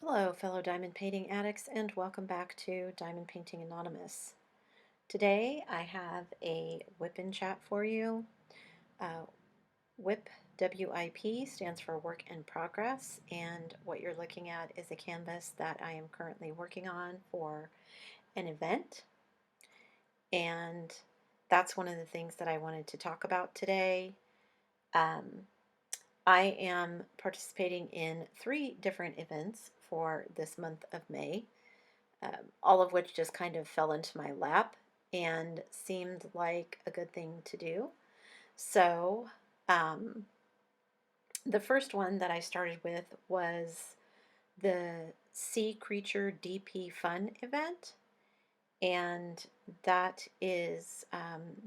Hello, fellow diamond painting addicts, and welcome back to Diamond Painting Anonymous. Today I have a WIP in chat for you. WIP, WIP, stands for Work in Progress, and what you're looking at is a canvas that I am currently working on for an event. And that's one of the things that I wanted to talk about today. I am participating in 3 different events for this month of May. All of which just kind of fell into my lap and seemed like a good thing to do. So, the first one that I started with was the Sea Creature DP Fun event, and that is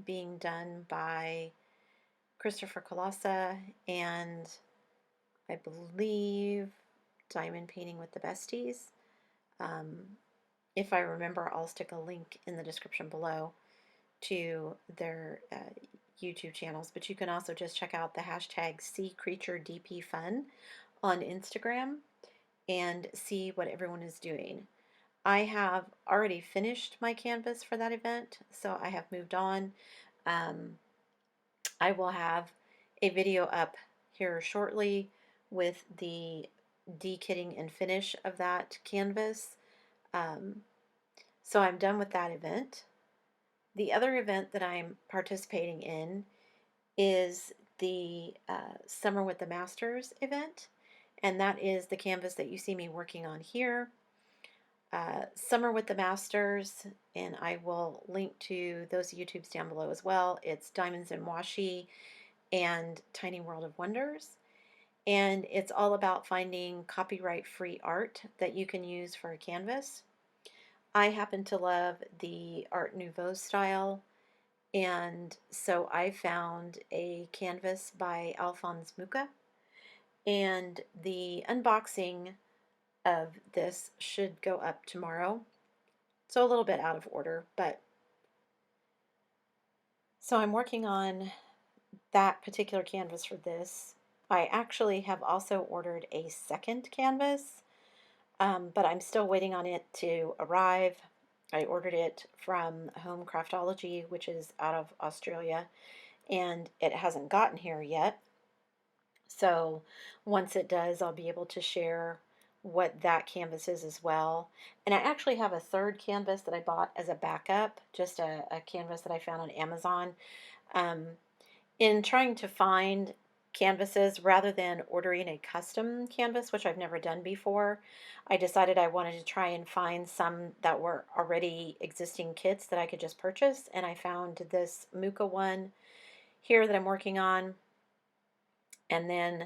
being done by Christopher Colassa and I believe Diamond Painting with the Besties. If I remember, I'll stick a link in the description below to their YouTube channels, but you can also just check out the hashtag SeaCreatureDPFun on Instagram and see what everyone is doing. I have already finished my canvas for that event, so I have moved on. I will have a video up here shortly with the dekitting and finish of that canvas. So I'm done with that event. The other event that I'm participating in is the Summer with the Masters event, and that is the canvas that you see me working on here. Summer with the Masters, and I will link to those YouTubes down below as well. It's Diamonds and Washi and Tiny World of Wonders, and it's all about finding copyright-free art that you can use for a canvas. I happen to love the Art Nouveau style, and so I found a canvas by Alphonse Mucha, and the unboxing of this should go up tomorrow. So a little bit out of order, but so I'm working on that particular canvas for this. I actually have also ordered a second canvas, but I'm still waiting on it to arrive. I ordered it from Home Craftology, which is out of Australia, and it hasn't gotten here yet. So once it does, I'll be able to share what that canvas is as well. And I actually have a third canvas that I bought as a backup, just a canvas that I found on Amazon. In trying to find canvases rather than ordering a custom canvas, which I've never done before, I decided I wanted to try and find some that were already existing kits that I could just purchase, and I found this Mucha one here that I'm working on, and then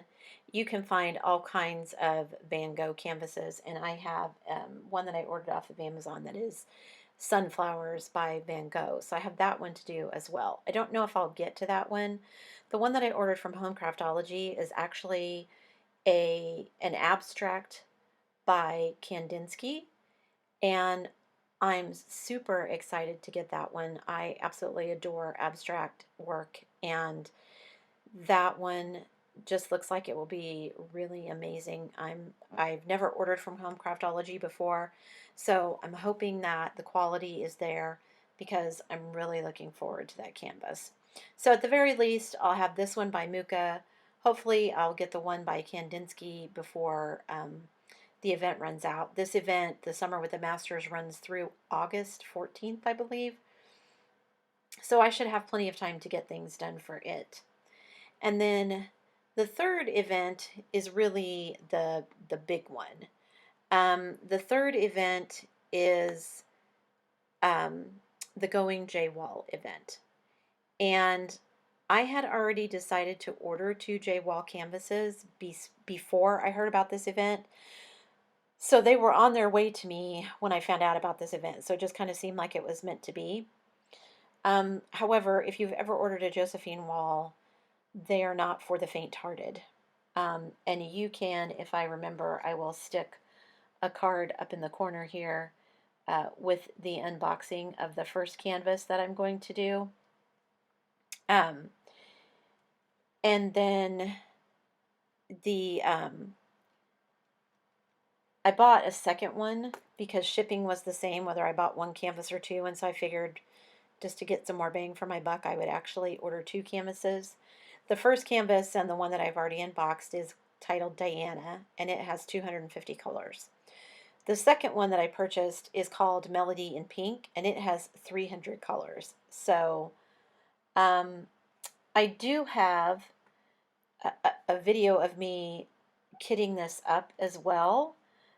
you can find all kinds of Van Gogh canvases, and I have one that I ordered off of Amazon that is Sunflowers by Van Gogh. So I have that one to do as well. I don't know if I'll get to that one. The one that I ordered from Home Craftology is actually an abstract by Kandinsky, and I'm super excited to get that one. I absolutely adore abstract work, and that one just looks like it will be really amazing. I've never ordered from Home Craftology before, so I'm hoping that the quality is there because I'm really looking forward to that canvas. So at the very least, I'll have this one by Mucha. Hopefully I'll get the one by Kandinsky before the event runs out. This event, the Summer with the Masters, runs through August 14th, I believe. So I should have plenty of time to get things done for it. And then the third event is really the big one. The third event is the Going J Wall event. And I had already decided to order 2 J Wall canvases before I heard about this event. So they were on their way to me when I found out about this event. So it just kind of seemed like it was meant to be. However, if you've ever ordered a Josephine wall, they are not for the faint-hearted. And you can, if I remember, I will stick a card up in the corner here with the unboxing of the first canvas that I'm going to do. And then the I bought a second one because shipping was the same whether I bought one canvas or two, and so I figured just to get some more bang for my buck, I would actually order two canvases. The first canvas and the one that I've already unboxed is titled Diana, and it has 250 colors. The second one that I purchased is called Melody in Pink, and it has 300 colors. So I do have a video of me kitting this up as well.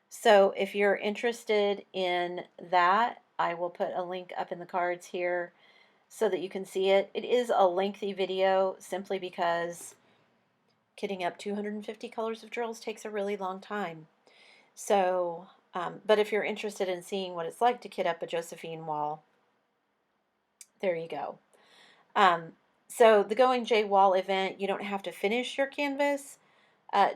So if you're interested in that, I will put a link up in the cards here so that you can see it. It is a lengthy video simply because kitting up 250 colors of drills takes a really long time. So, but if you're interested in seeing what it's like to kit up a Josephine wall, there you go. So the Going J Wall event, you don't have to finish your canvas,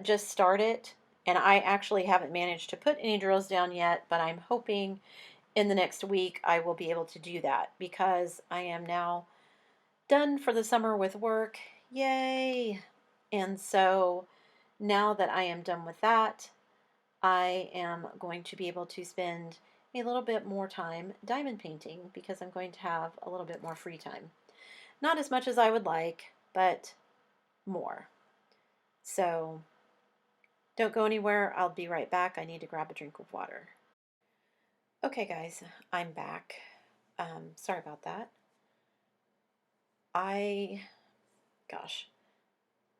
just start it. And I actually haven't managed to put any drills down yet, but I'm hoping in the next week I will be able to do that because I am now done for the summer with work. Yay! And so now that I am done with that, I am going to be able to spend a little bit more time diamond painting because I'm going to have a little bit more free time. Not as much as I would like, but more. So don't go anywhere. I'll be right back. I need to grab a drink of water. Okay, guys, I'm back. Sorry about that. Gosh,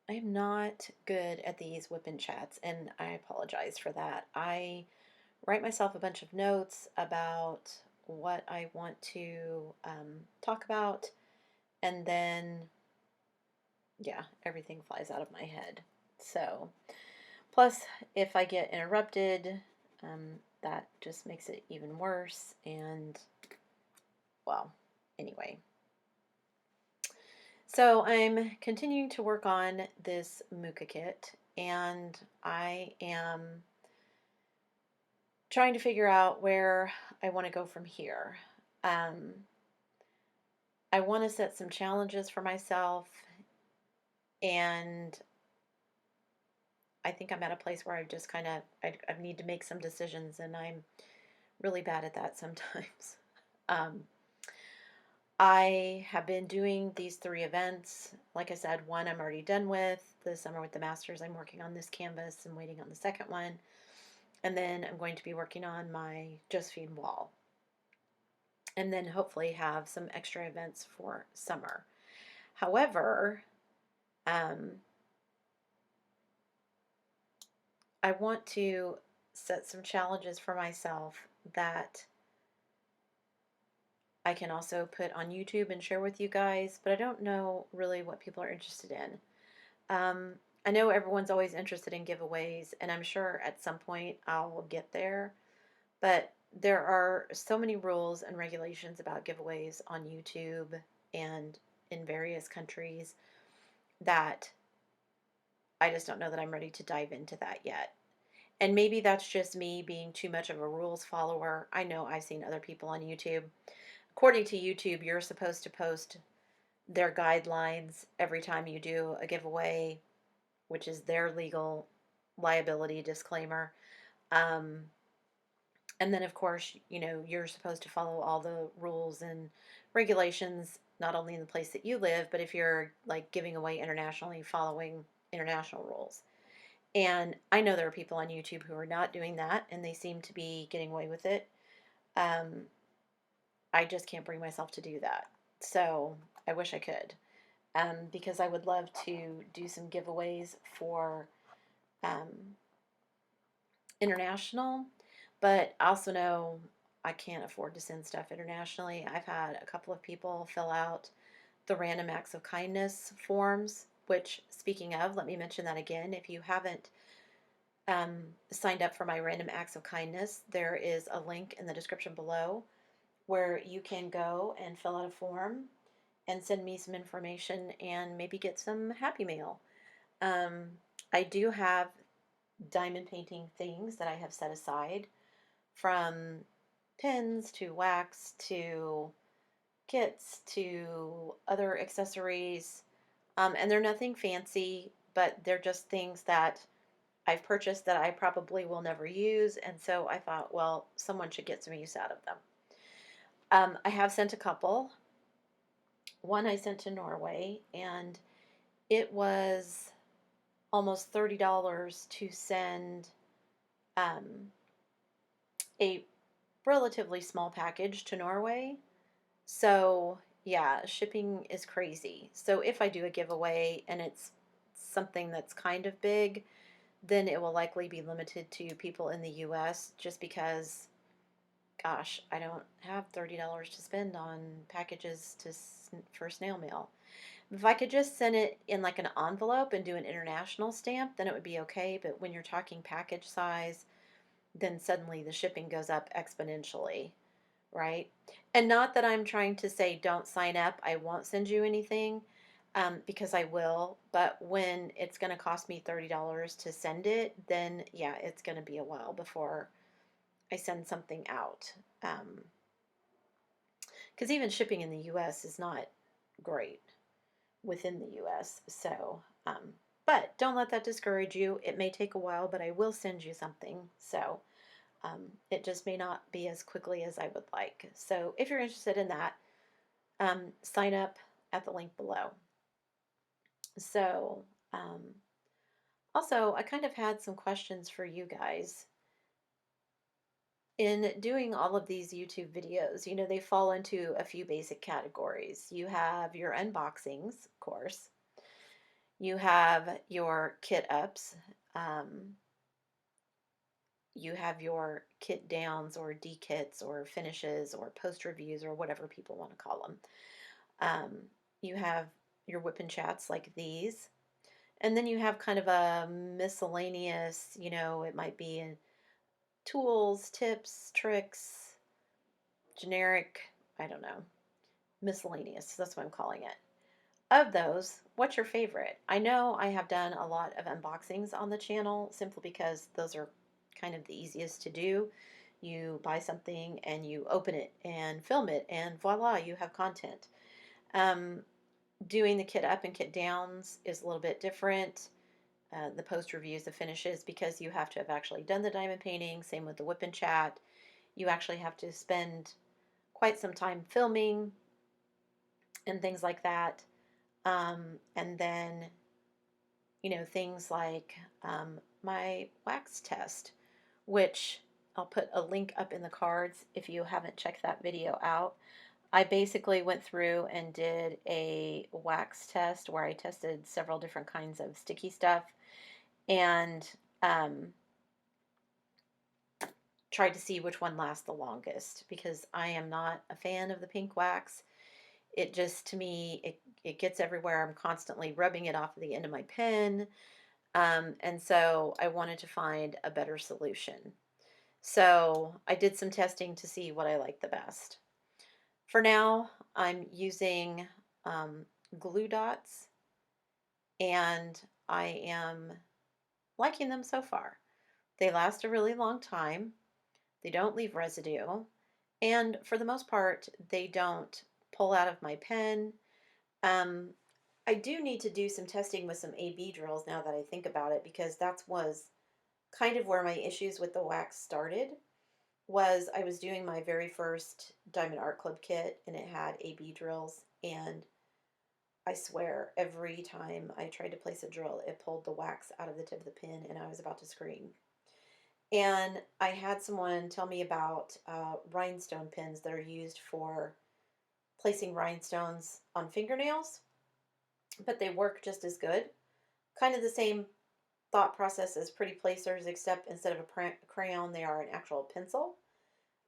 I am not good at these WIP and chats, and I apologize for that. I write myself a bunch of notes about what I want to talk about, and then, yeah, everything flies out of my head. So, plus, if I get interrupted, that just makes it even worse, and, well, anyway. So I'm continuing to work on this Mucha kit, and I am trying to figure out where I want to go from here. I want to set some challenges for myself, and I think I'm at a place where I've just kind of, I need to make some decisions, and I'm really bad at that sometimes. I have been doing these 3 events. Like I said, one I'm already done with. The Summer with the Masters, I'm working on this canvas and waiting on the second one. And then I'm going to be working on my Josephine wall. And then hopefully have some extra events for summer. However, I want to set some challenges for myself that I can also put on YouTube and share with you guys, but I don't know really what people are interested in. I know everyone's always interested in giveaways, and I'm sure at some point I'll get there, but there are so many rules and regulations about giveaways on YouTube and in various countries that I just don't know that I'm ready to dive into that yet. And maybe that's just me being too much of a rules follower. I know I've seen other people on YouTube. According to YouTube, you're supposed to post their guidelines every time you do a giveaway, which is their legal liability disclaimer. And then, of course, you're supposed to follow all the rules and regulations, not only in the place that you live, but if you're like giving away internationally, following international rules. And I know there are people on YouTube who are not doing that, and they seem to be getting away with it. I just can't bring myself to do that. So I wish I could, because I would love to do some giveaways for international, but I also know I can't afford to send stuff internationally. I've had a couple of people fill out the random acts of kindness forms, which, speaking of, let me mention that again. If you haven't signed up for my random acts of kindness, there is a link in the description below where you can go and fill out a form and send me some information and maybe get some happy mail. I do have diamond painting things that I have set aside, from pins to wax to kits to other accessories, and they're nothing fancy, but they're just things that I've purchased that I probably will never use, and so I thought, well, someone should get some use out of them. I have sent a couple. One I sent to Norway, and it was almost $30 to send um, a relatively small package to Norway. So, yeah, shipping is crazy. So, if I do a giveaway and it's something that's kind of big, then it will likely be limited to people in the US just because, gosh, I don't have $30 to spend on packages for snail mail. If I could just send it in like an envelope and do an international stamp, then it would be okay. But when you're talking package size, then suddenly the shipping goes up exponentially, right? And not that I'm trying to say don't sign up, I won't send you anything, because I will. But when it's going to cost me $30 to send it, then yeah, it's going to be a while before I send something out. Because even shipping in the US is not great within the US. So, but don't let that discourage you. It may take a while, but I will send you something. So, it just may not be as quickly as I would like. So, if you're interested in that, sign up at the link below. So, also, I kind of had some questions for you guys. In doing all of these YouTube videos, you know, they fall into a few basic categories. You have your unboxings, of course. You have your kit ups. Um, you have your kit downs or dekits or finishes or post reviews or whatever people want to call them. Um, you have your WIP and chats like these. And then you have kind of a miscellaneous, you know, it might be tools, tips, tricks, generic, I don't know, miscellaneous. That's what I'm calling it. Of those, what's your favorite? I know I have done a lot of unboxings on the channel simply because those are kind of the easiest to do. You buy something and you open it and film it, and voila, you have content. Um, Doing the kit up and kit downs is a little bit different. The post reviews, the finishes, because you have to have actually done the diamond painting. Same with the WIP and chat. You actually have to spend quite some time filming and things like that. And then, you know, things like my wax test, which I'll put a link up in the cards if you haven't checked that video out. I basically went through and did a wax test where I tested several different kinds of sticky stuff and tried to see which one lasts the longest because I am not a fan of the pink wax. It just, to me, it gets everywhere. I'm constantly rubbing it off of the end of my pen. And so I wanted to find a better solution. So I did some testing to see what I like the best. For now, I'm using glue dots, and I am liking them so far. They last a really long time. They don't leave residue. And for the most part, they don't pull out of my pen. Um, I do need to do some testing with some AB drills now that I think about it, because that was kind of where my issues with the wax started. Was I was doing my very first Diamond Art Club kit and it had AB drills, and I swear every time I tried to place a drill it pulled the wax out of the tip of the pin and I was about to scream. And I had someone tell me about rhinestone pins that are used for placing rhinestones on fingernails, but they work just as good. Kind of the same thought process as pretty placers, except instead of a crayon, they are an actual pencil.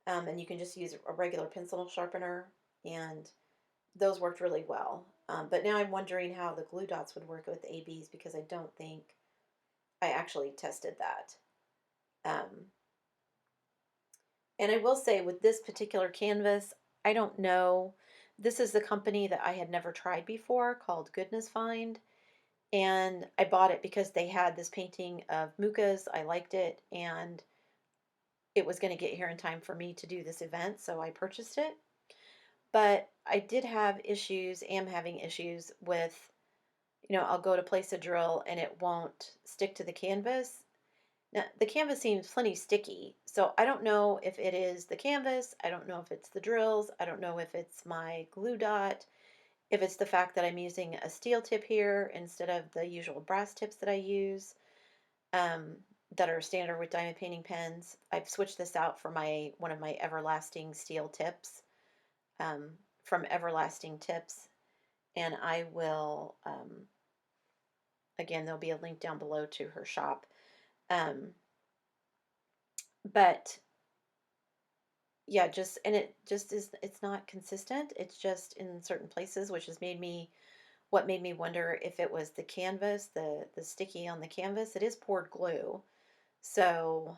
And you can just use a regular pencil sharpener, and those worked really well. But now I'm wondering how the glue dots would work with ABs, because I don't think I actually tested that. And I will say with this particular canvas, I don't know. This is the company that I had never tried before, called Goodness Find. And I bought it because they had this painting of Mucha's. I liked it, and it was going to get here in time for me to do this event, so I purchased it. But I did have issues, am having issues with, you know, I'll go to place a drill and it won't stick to the canvas. Now, the canvas seems plenty sticky, so I don't know if it is the canvas, I don't know if it's the drills, I don't know if it's my glue dot, if it's the fact that I'm using a steel tip here instead of the usual brass tips that I use, that are standard with diamond painting pens. I've switched this out for my one of my everlasting steel tips, um, from Everlasting Tips, and I will, again, there'll be a link down below to her shop. Um, but yeah, just, and it just is, it's not consistent. It's just in certain places, which has made me, what made me wonder if it was the canvas, the sticky on the canvas. It is poured glue. So,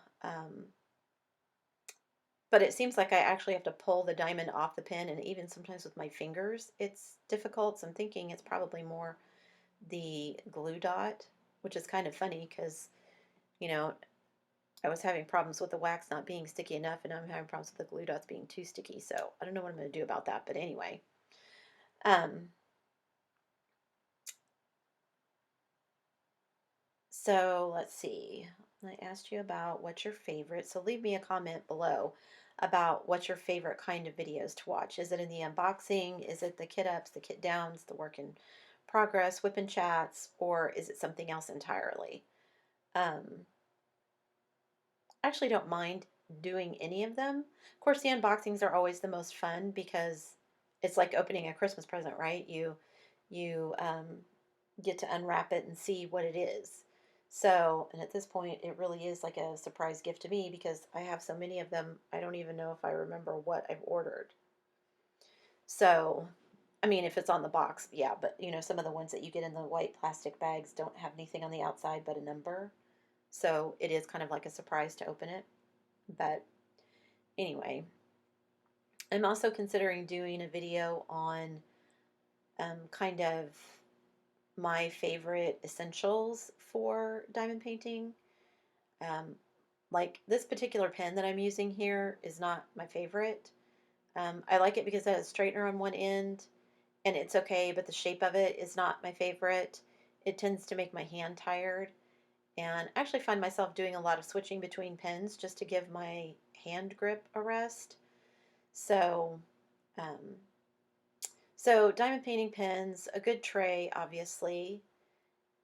but it seems like I actually have to pull the diamond off the pen, and even sometimes with my fingers, it's difficult. So I'm thinking it's probably more the glue dot, which is kind of funny because, you know, I was having problems with the wax not being sticky enough, and I'm having problems with the glue dots being too sticky. So I don't know what I'm going to do about that. But anyway, um, so let's see. I asked you about what's your favorite. So leave me a comment below about what's your favorite kind of videos to watch. Is it in the unboxing? Is it the kit ups, the kit downs, the work in progress, whip and chats, or is it something else entirely? I actually don't mind doing any of them. Of course, the unboxings are always the most fun because it's like opening a Christmas present, right? You get to unwrap it and see what it is. So, and at this point, it really is like a surprise gift to me because I have so many of them, I don't even know if I remember what I've ordered. So, I mean, if it's on the box, yeah, but you know, some of the ones that you get in the white plastic bags don't have anything on the outside but a number. So it is kind of like a surprise to open it. But anyway, I'm also considering doing a video on, kind of my favorite essentials for diamond painting. Um, like this particular pen that I'm using here is not my favorite. I like it because it has a straightener on one end and it's okay, but the shape of it is not my favorite. It tends to make my hand tired, and I actually find myself doing a lot of switching between pens just to give my hand grip a rest. So, um, so diamond painting pens, a good tray, obviously.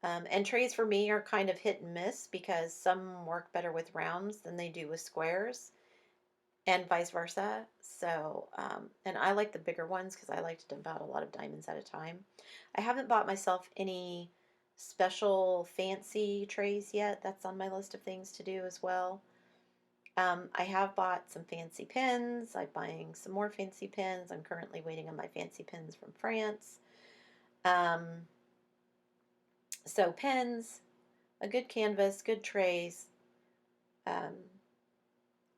And trays for me are kind of hit and miss because some work better with rounds than they do with squares, and vice versa. So, and I like the bigger ones because I like to dump out a lot of diamonds at a time. I haven't bought myself any special fancy trays yet. That's on my list of things to do as well. I have bought some fancy pens. I'm buying some more fancy pens. I'm currently waiting on my fancy pens from France. Um, so pens, a good canvas, good trays. Um,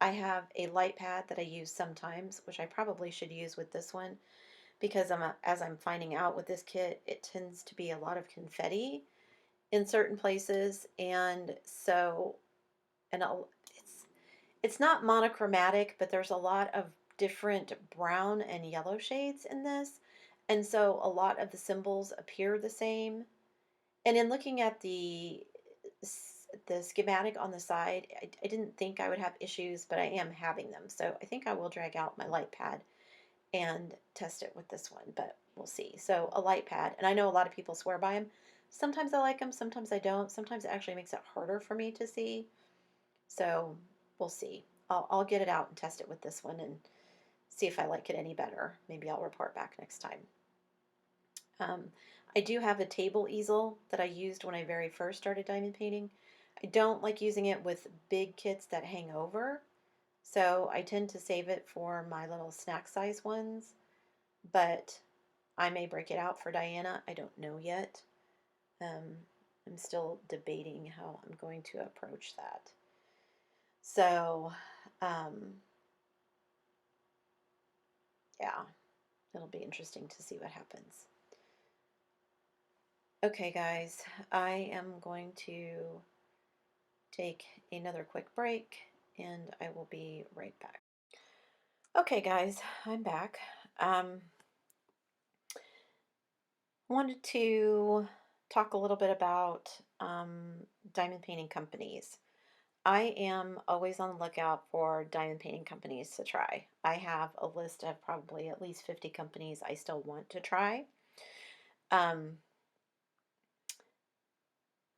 I have a light pad that I use sometimes, which I probably should use with this one because as I'm finding out with this kit, it tends to be a lot of confetti in certain places, and so, and it's not monochromatic, but there's a lot of different brown and yellow shades in this, and so a lot of the symbols appear the same. And in looking at the schematic on the side, I didn't think I would have issues, but I am having them. So I think I will drag out my light pad and test it with this one, but we'll see. So a light pad, and I know a lot of people swear by them. Sometimes I like them, sometimes I don't. Sometimes it actually makes it harder for me to see. So we'll see. I'll get it out and test it with this one and see if I like it any better. Maybe I'll report back next time. I do have a table easel that I used when I very first started diamond painting. I don't like using it with big kits that hang over, so I tend to save it for my little snack size ones, but I may break it out for Diana. I don't know yet. Um, I'm still debating how I'm going to approach that. So, um, yeah, it'll be interesting to see what happens. Okay, guys, I am going to take another quick break and I will be right back. Okay, guys, I'm back. Wanted to talk a little bit about diamond painting companies. I am always on the lookout for diamond painting companies to try. I have a list of probably at least 50 companies I still want to try. Um,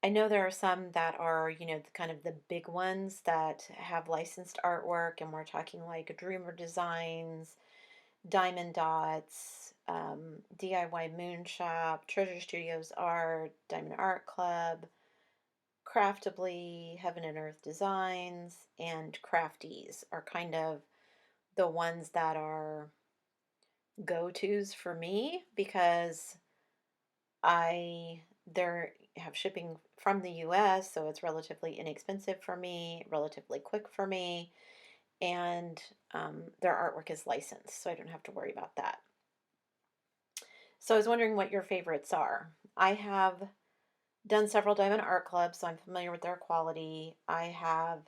I know there are some that are, kind of the big ones that have licensed artwork, and we're talking like Dreamer Designs, Diamond Dots, DIY Moon Shop, Treasure Studios Art, Diamond Art Club, Craftably, Heaven and Earth Designs, and Crafties are kind of the ones that are go-tos for me because they have shipping from the US, so it's relatively inexpensive for me, relatively quick for me, and their artwork is licensed, so I don't have to worry about that. So I was wondering what your favorites are. I have done several diamond art clubs, so I'm familiar with their quality. I have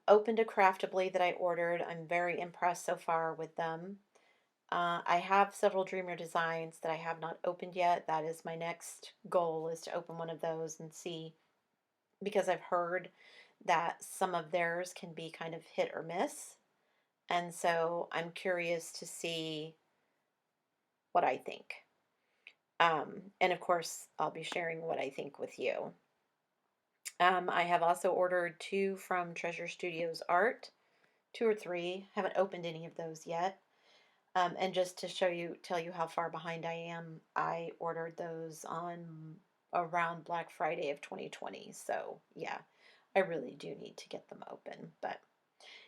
opened a Craftably that I ordered. I'm very impressed so far with them. I have several Dreamer designs that I have not opened yet. That is my next goal, is to open one of those and see, because I've heard that some of theirs can be kind of hit or miss. And so I'm curious to see what I think. And of course, I'll be sharing what I think with you. I have also ordered two from Treasure Studios Art, two or three. Haven't opened any of those yet. And just to tell you how far behind I am, I ordered those on around Black Friday of 2020. So yeah, I really do need to get them open. But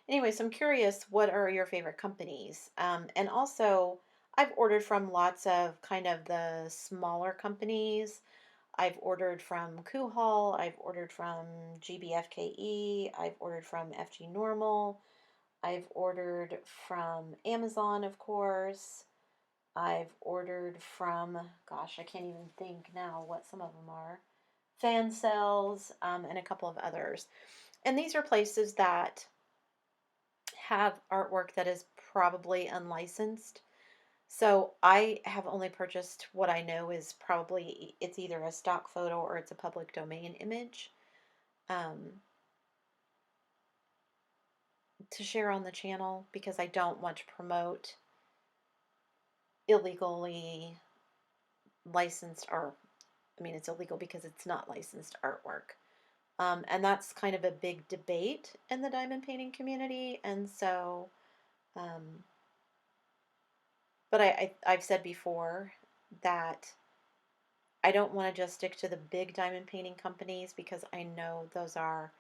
anyways, I'm curious, what are your favorite companies? And also, I've ordered from lots of kind of the smaller companies. I've ordered from Hall. I've ordered from GBFKE. I've ordered from FG Normal. I've ordered from Amazon, of course. I've ordered from, gosh, I can't even think now what some of them are. Fan Cells, and a couple of others. And these are places that have artwork that is probably unlicensed. So I have only purchased what I know is probably, it's either a stock photo or it's a public domain image, um, to share on the channel, because I don't want to promote illegally licensed, or I mean, it's illegal because it's not licensed artwork. And that's kind of a big debate in the diamond painting community. And so, um, but I've said before that I don't want to just stick to the big diamond painting companies, because I know those are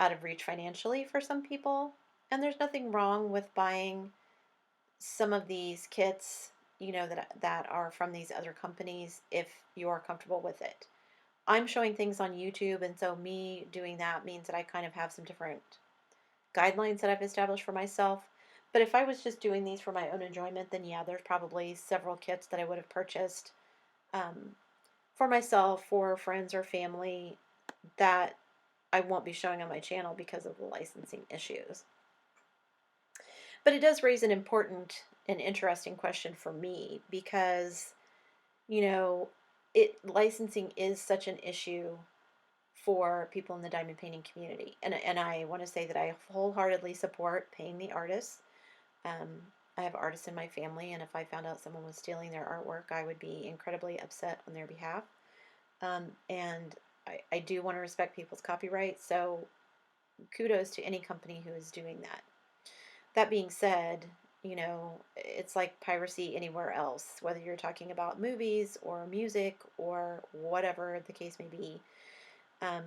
out of reach financially for some people. And there's nothing wrong with buying some of these kits, that are from these other companies if you are comfortable with it. I'm showing things on YouTube, and so me doing that means that I kind of have some different guidelines that I've established for myself. But if I was just doing these for my own enjoyment, then yeah, there's probably several kits that I would have purchased, um, for myself, for friends or family, that I won't be showing on my channel because of the licensing issues. But it does raise an important and interesting question for me, because, you know, licensing is such an issue for people in the diamond painting community. And I want to say that I wholeheartedly support paying the artists. I have artists in my family, and if I found out someone was stealing their artwork, I would be incredibly upset on their behalf. And I do want to respect people's copyright, so kudos to any company who is doing that. That being said, it's like piracy anywhere else, whether you're talking about movies or music or whatever the case may be. Um,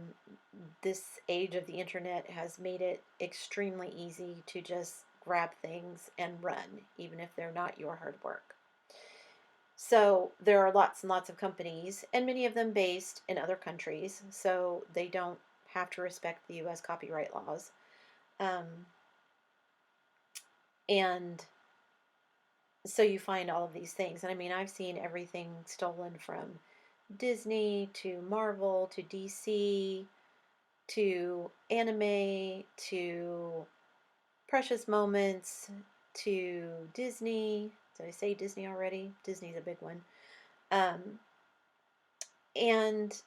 this age of the internet has made it extremely easy to just grab things and run, even if they're not your hard work. So there are lots and lots of companies, and many of them based in other countries, so they don't have to respect the US copyright laws. Um, and so you find all of these things. And I mean, I've seen everything stolen from Disney to Marvel to DC to anime to Precious Moments to Disney. Did I say Disney already? Disney's a big one. And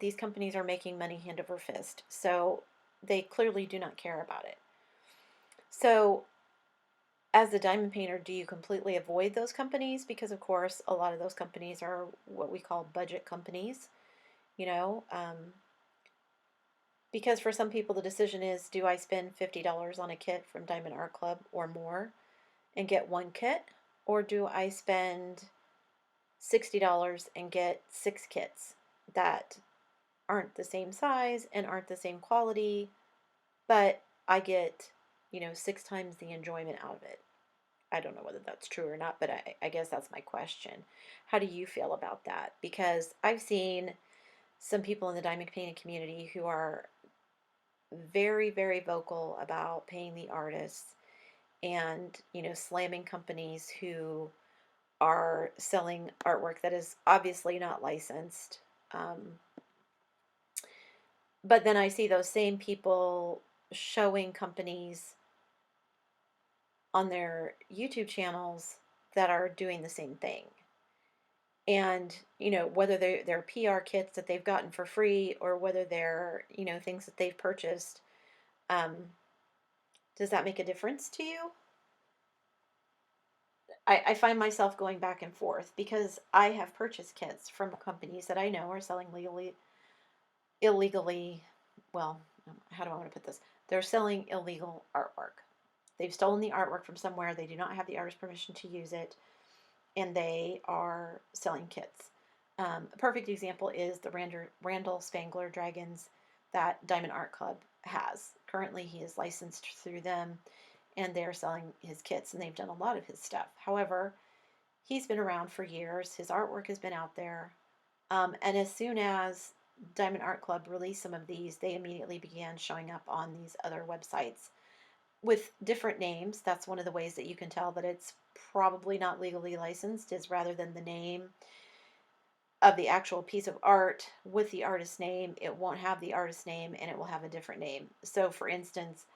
these companies are making money hand over fist, so they clearly do not care about it. So as a diamond painter, do you completely avoid those companies? Because of course, a lot of those companies are what we call budget companies, you know. Because for some people, the decision is, do I spend $50 on a kit from Diamond Art Club or more and get one kit? Or do I spend $60 and get 6 kits that aren't the same size and aren't the same quality, but I get, 6 times the enjoyment out of it? I don't know whether that's true or not, but I guess that's my question. How do you feel about that? Because I've seen some people in the diamond painting community who are very, very vocal about paying the artists and, slamming companies who are selling artwork that is obviously not licensed. But then I see those same people showing companies on their YouTube channels that are doing the same thing. And, whether they're PR kits that they've gotten for free or whether they're, things that they've purchased, um, does that make a difference to you? I find myself going back and forth because I have purchased kits from companies that I know are selling illegally, well, how do I want to put this? They're selling illegal artwork. They've stolen the artwork from somewhere. They do not have the artist's permission to use it, and they are selling kits. A perfect example is the Randall Spangler Dragons that Diamond Art Club has. Currently, he is licensed through them, and they're selling his kits, and they've done a lot of his stuff. However, he's been around for years. His artwork has been out there. And as soon as Diamond Art Club released some of these, they immediately began showing up on these other websites with different names. That's one of the ways that you can tell that it's probably not legally licensed, is rather than the name of the actual piece of art with the artist's name, it won't have the artist's name and it will have a different name. So, for instance,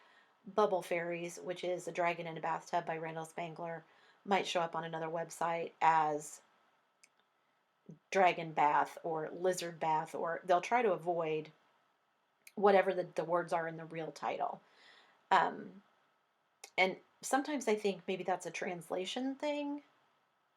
Bubble Fairies, which is a dragon in a bathtub by Randall Spangler, might show up on another website as Dragon Bath or Lizard Bath, or they'll try to avoid whatever the words are in the real title. And sometimes I think maybe that's a translation thing,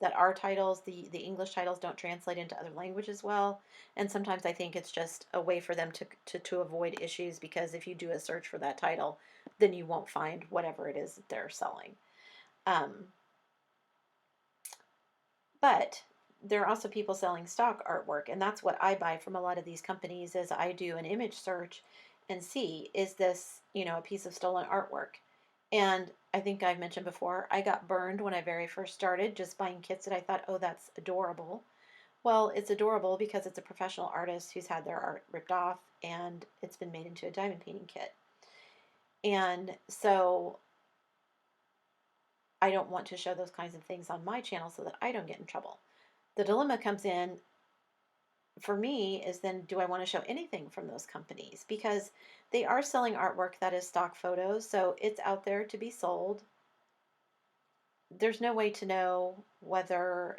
that our titles, the English titles, don't translate into other languages well. And sometimes I think it's just a way for them to avoid issues, because if you do a search for that title, then you won't find whatever it is that they're selling. But there are also people selling stock artwork, and that's what I buy from a lot of these companies. Is I do an image search and see, is this, a piece of stolen artwork? And I think I've mentioned before, I got burned when I very first started just buying kits that I thought, oh, that's adorable. Well, it's adorable because it's a professional artist who's had their art ripped off and it's been made into a diamond painting kit. And so I don't want to show those kinds of things on my channel so that I don't get in trouble. The dilemma comes in for me is, then do I want to show anything from those companies? Because they are selling artwork that is stock photos, so it's out there to be sold. There's no way to know whether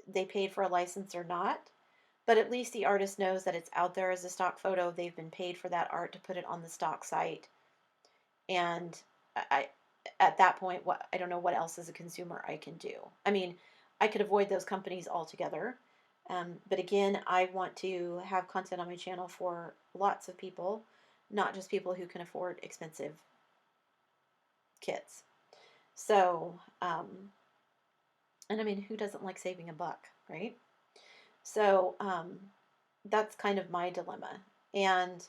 they paid for a license or not, but at least the artist knows that it's out there as a stock photo. They've been paid for that art to put it on the stock site. And I at that point, I don't know what else as a consumer I can do. I mean, I could avoid those companies altogether. But again, I want to have content on my channel for lots of people, not just people who can afford expensive kits. So, and I mean, who doesn't like saving a buck, right? So, that's kind of my dilemma. And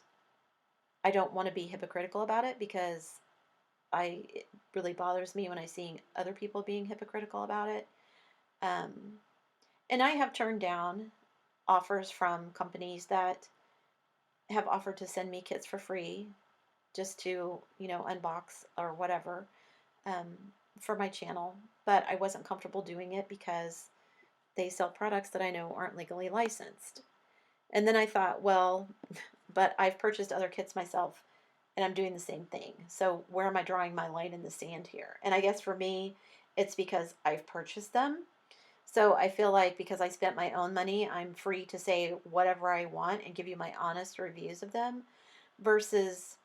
I don't want to be hypocritical about it, because it really bothers me when I see other people being hypocritical about it. And I have turned down offers from companies that have offered to send me kits for free just to, unbox or whatever, for my channel. But I wasn't comfortable doing it because they sell products that I know aren't legally licensed. And then I thought, well, but I've purchased other kits myself and I'm doing the same thing. So where am I drawing my line in the sand here? And I guess for me, it's because I've purchased them. So I feel like because I spent my own money, I'm free to say whatever I want and give you my honest reviews of them, versus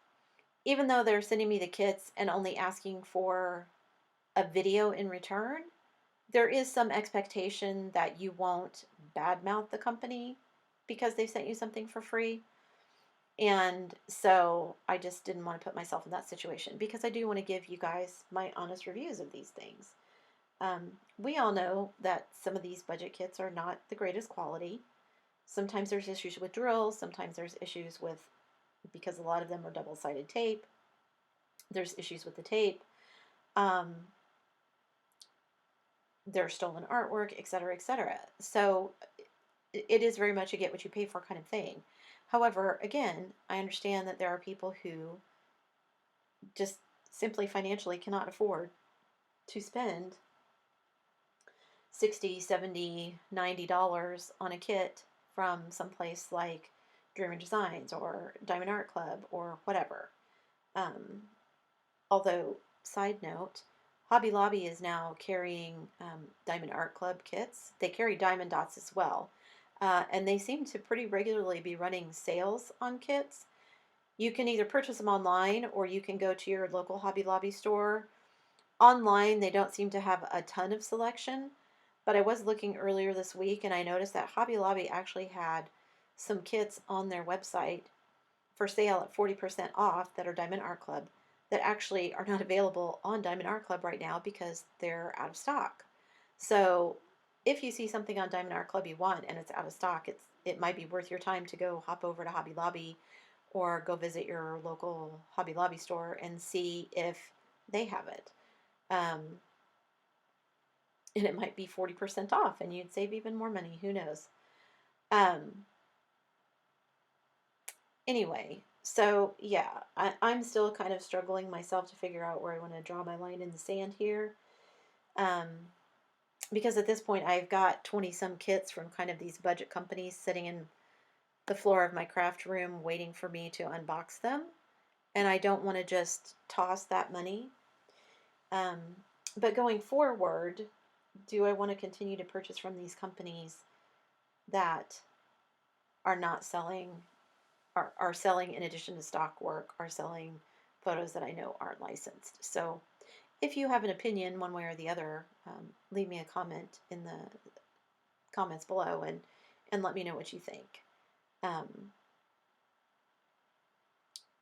even though they're sending me the kits and only asking for a video in return, there is some expectation that you won't badmouth the company because they sent you something for free. And so I just didn't want to put myself in that situation because I do want to give you guys my honest reviews of these things. We all know that some of these budget kits are not the greatest quality. Sometimes there's issues with drills, sometimes there's issues with, because a lot of them are double-sided tape, there's issues with the tape. Um, there's stolen artwork, etc., etc. So it is very much a get what you pay for kind of thing. However, again, I understand that there are people who just simply financially cannot afford to spend 60, 70, $90 on a kit from someplace like Dreamer Designs or Diamond Art Club or whatever. Um, Although, side note, Hobby Lobby is now carrying Diamond Art Club kits. They carry diamond dots as well. And they seem to pretty regularly be running sales on kits. You can either purchase them online or you can go to your local Hobby Lobby store. Online, they don't seem to have a ton of selection, but I was looking earlier this week and I noticed that Hobby Lobby actually had some kits on their website for sale at 40% off that are Diamond Art Club that actually are not available on Diamond Art Club right now because they're out of stock. So if you see something on Diamond Art Club you want and it's out of stock, it might be worth your time to go hop over to Hobby Lobby or go visit your local Hobby Lobby store and see if they have it. Um, and it might be 40% off and you'd save even more money. Who knows? Um, Anyway, so yeah, I'm still kind of struggling myself to figure out where I want to draw my line in the sand here. Um, because at this point, I've got 20 some kits from kind of these budget companies sitting in the floor of my craft room waiting for me to unbox them. And I don't want to just toss that money. Um, but going forward, do I want to continue to purchase from these companies that are not selling, are selling in addition to stock work, are selling photos that I know aren't licensed? So if you have an opinion one way or the other, leave me a comment in the comments below and let me know what you think.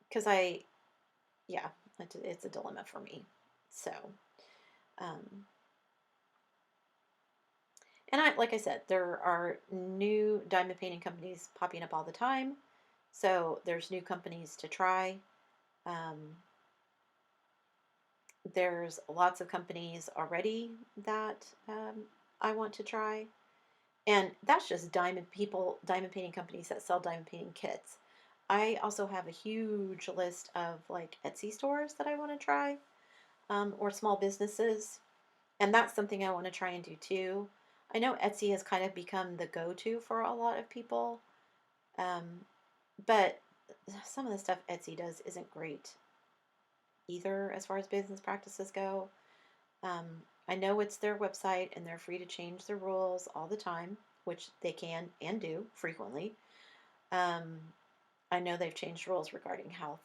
Because yeah, it's a dilemma for me. So, um, and like I said, there are new diamond painting companies popping up all the time. So there's new companies to try. Um, there's lots of companies already that I want to try. And that's just diamond painting companies that sell diamond painting kits. I also have a huge list of like Etsy stores that I want to try, or small businesses. And that's something I want to try and do too. I know Etsy has kind of become the go-to for a lot of people, um, but some of the stuff Etsy does isn't great either as far as business practices go. Um, I know it's their website and they're free to change their rules all the time, which they can and do frequently. Um, I know they've changed rules regarding how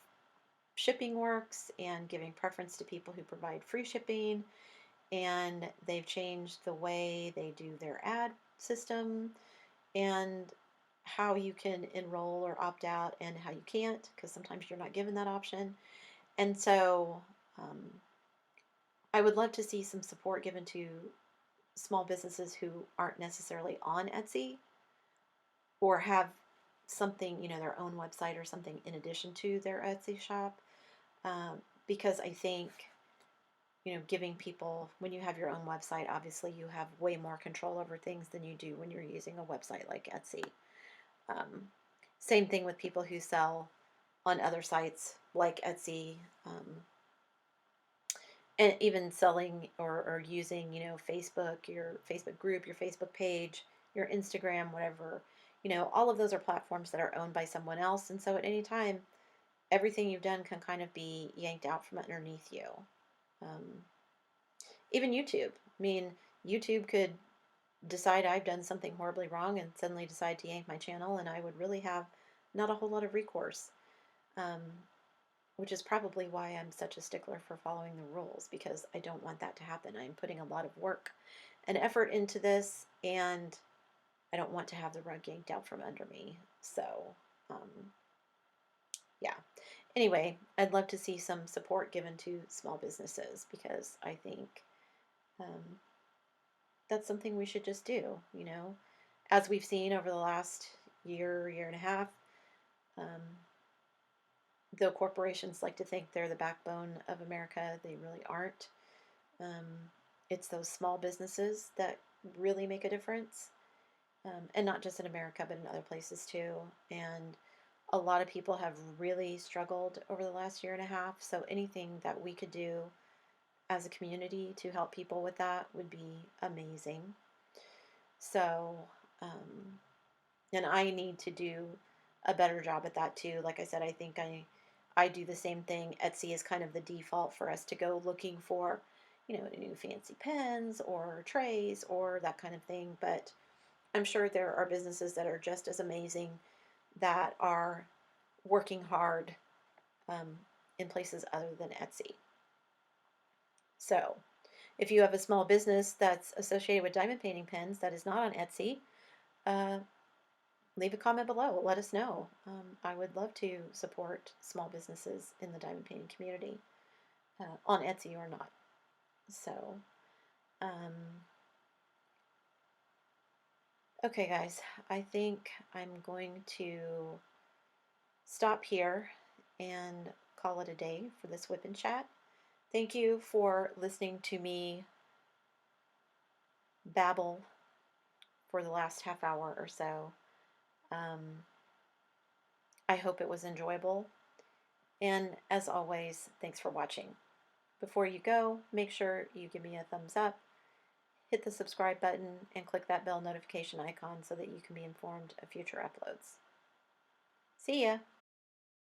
shipping works and giving preference to people who provide free shipping. And they've changed the way they do their ad system and how you can enroll or opt out and how you can't, because sometimes you're not given that option. And so um, I would love to see some support given to small businesses who aren't necessarily on Etsy or have something, their own website or something in addition to their Etsy shop. Because I think, giving people, when you have your own website, obviously you have way more control over things than you do when you're using a website like Etsy. Um, Same thing with people who sell on other sites like Etsy, and even selling or using, Facebook, your Facebook group, your Facebook page, your Instagram, whatever. All of those are platforms that are owned by someone else. And so at any time, everything you've done can kind of be yanked out from underneath you. Um, Even YouTube. I mean, YouTube could decide I've done something horribly wrong and suddenly decide to yank my channel, and I would really have not a whole lot of recourse, um, which is probably why I'm such a stickler for following the rules, because I don't want that to happen. I'm putting a lot of work and effort into this, and I don't want to have the rug yanked out from under me. So, yeah. Anyway, I'd love to see some support given to small businesses, because I think um, that's something we should just do, you know. As we've seen over the last year, year and a half, um, though corporations like to think they're the backbone of America, they really aren't. Um, it's those small businesses that really make a difference, and not just in America, but in other places too. And a lot of people have really struggled over the last year and a half. So anything that we could do as a community to help people with that would be amazing. So, um, and I need to do a better job at that too. Like I said, I think I do the same thing. Etsy is kind of the default for us to go looking for, you know, new fancy pens or trays or that kind of thing. But I'm sure there are businesses that are just as amazing that are working hard um, in places other than Etsy. So, if you have a small business that's associated with diamond painting pens that is not on Etsy, uh, leave a comment below. Let us know. I would love to support small businesses in the diamond painting community, on Etsy or not. So, um, okay, guys, I think I'm going to stop here and call it a day for this whip and chat. Thank you for listening to me babble for the last half hour or so. Um, I hope it was enjoyable. And as always, thanks for watching. Before you go, make sure you give me a thumbs up, hit the subscribe button, and click that bell notification icon so that you can be informed of future uploads. See ya!